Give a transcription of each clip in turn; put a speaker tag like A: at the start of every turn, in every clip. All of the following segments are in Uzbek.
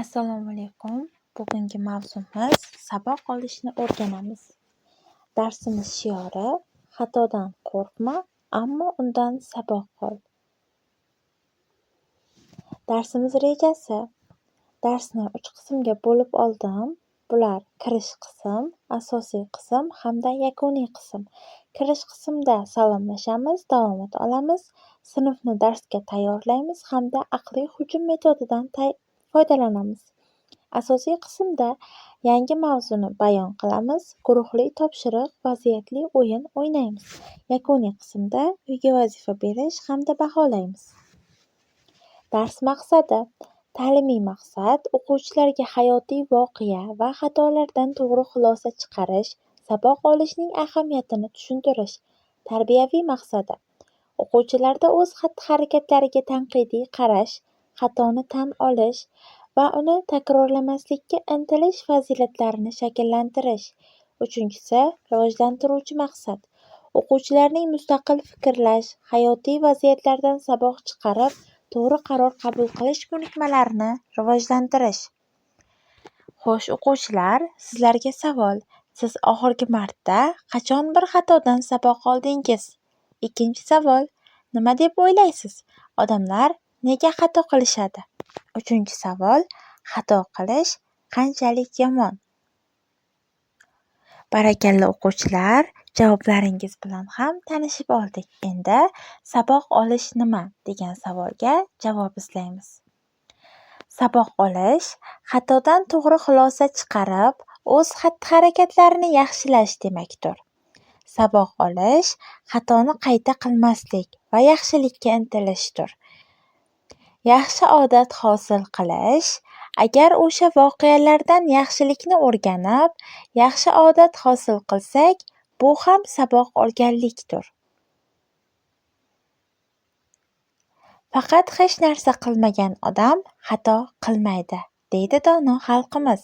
A: Assalomu alaykum. Bugungi mavzumiz saboq olishni o'rganamiz. Darsimiz shiori: xatodan qo'rqma, ammo undan saboq ol. Darsimiz rejasi: darsni 3 qismga bo'lib oldim. Bular kirish qism, asosiy qism hamda yakuniy qism. Kirish qismda salomlashamiz, davomat olamiz, sinfni darsga tayyorlaymiz hamda aqliy hujum metodidan foydalanamiz. Asosiy qismda yangi mavzuni bayon qilamiz, guruhli topshiriq, vaziyatli o'yin o'ynaymiz. Yakuniy qismda uyga vazifa berish hamda baholaymiz. Dars maqsadi: ta'limiy maqsad o'quvchilarga hayotiy voqea va xatolardan to'g'ri xulosa chiqarish, saboq olishning ahamiyatini tushuntirish. Tarbiyaviy maqsadi: o'quvchilarda o'z xatti-harakatlariga tanqidiy qarash, xatoni tan olish va uni takrorlamaslikka intilish fazilatlarini shakllantirish. Uchinchisi, rivojlantiruvchi maqsad: o'quvchilarning mustaqil fikrlash, hayotiy vaziyatlardan saboq chiqarib, to'g'ri qaror qabul qilish ko'nikmalarini rivojlantirish. Xo'sh, o'quvchilar, sizlarga savol: siz oxirgi marta qachon bir xatodan saboq oldingiz? Ikkinchi savol: nima deb o'ylaysiz? Odamlar nega xato qilishadi? Uchinchi savol: xato qilish qanchalik yomon? Barakalla o'quvchilar, javoblaringiz bilan ham tanishib oldik. Endi saboq olish nima degan savolga javob izlaymiz. Saboq olish xatodan to'g'ri xulosa chiqarib, o'z xatti-harakatlarini yaxshilash demakdir. Saboq olish xatoni qayta qilmaslik va yaxshilikka intilishdir. Yaxshi odat hosil qilish: agar o'sha voqealardan yaxshilikni o'rganib, yaxshi odat hosil qilsak, bu ham saboq olganlikdir. Faqat hech narsa qilmagan odam xato qilmaydi, deydi dono xalqimiz.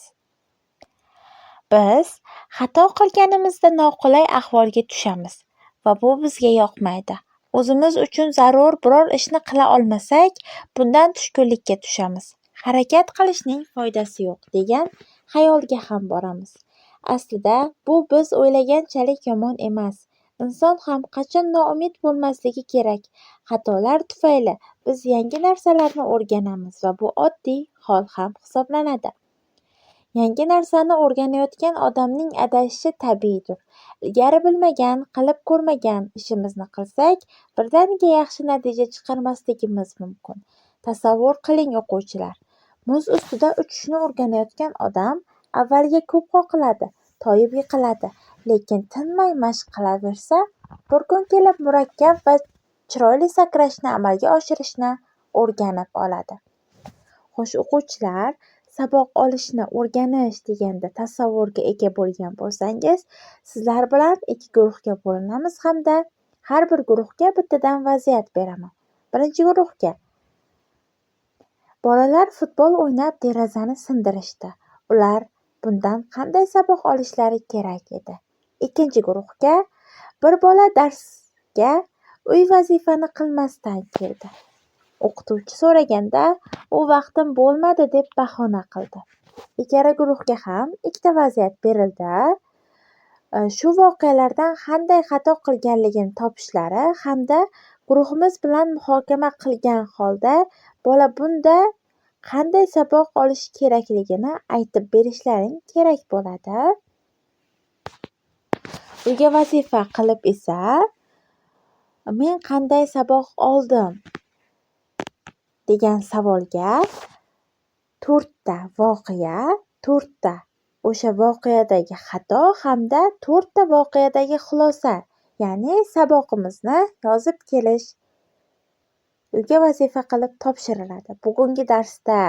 A: Biz xato qilganimizda noqulay ahvolga tushamiz va bu bizga yoqmaydi. O'zimiz uchun zarur biror ishni qila olmasak, bundan tushkunlikka tushamiz. Harakat qilishning foydasi yo'q degan xayolga ham boramiz. Aslida bu biz o'ylaganchalik yomon emas. Inson ham qachon noumid bo'lmasligi kerak. Xatolar tufayli biz yangi narsalarni o'rganamiz va bu oddiy hol ham hisoblanadi. Yangi narsani o'rganayotgan odamning adashishi tabiiydir. Ilgari bilmagan, qilib ko'rmagan ishimizni qilsak, birdaniga yaxshi natija chiqarmasligimiz mumkin. Tasavvur qiling o'quvchilar. Muz ustida uchishni o'rganayotgan odam avvaliga ko'p qoqiladi, toyib yiqiladi, lekin tinmay mashq qilaversa, bir kun kelib murakkab va chiroyli sakrashni amalga oshirishni o'rganib oladi. Xo'sh, o'quvchilar, saboq olishni o'rganish deganda tasavvurga ega bo'lgan bo'lsangiz, sizlar bilan 2 guruhga bo'linamiz hamda har bir guruhga bittadan vaziyat beraman. Birinchi guruhga: bolalar futbol o'ynab derazani sindirishdi. Ular bundan qanday saboq olishlari kerak edi? Ikkinchi guruhga: bir bola darsga uy vazifani qilmasdan keldi. O'qituvchi so'raganda u vaqtim bo'lmadi deb bahona qildi. Ikkala guruhga ham ikkita vaziyat berildi. Shu voqealardan qanday xato qilganligini topishlari hamda guruhimiz bilan muhokama qilgan holda bola bunda qanday saboq olishi kerakligini aytib berishlaring kerak bo'ladi. Uyga vazifa qilib esa men qanday saboq oldim degan savolga 4 ta voqea, 4 ta o'sha voqeadagi xato hamda 4 ta voqeadagi xulosa, ya'ni saboqimizni yozib kelish uyga vazifa qilib topshiriladi. Bugungi darsda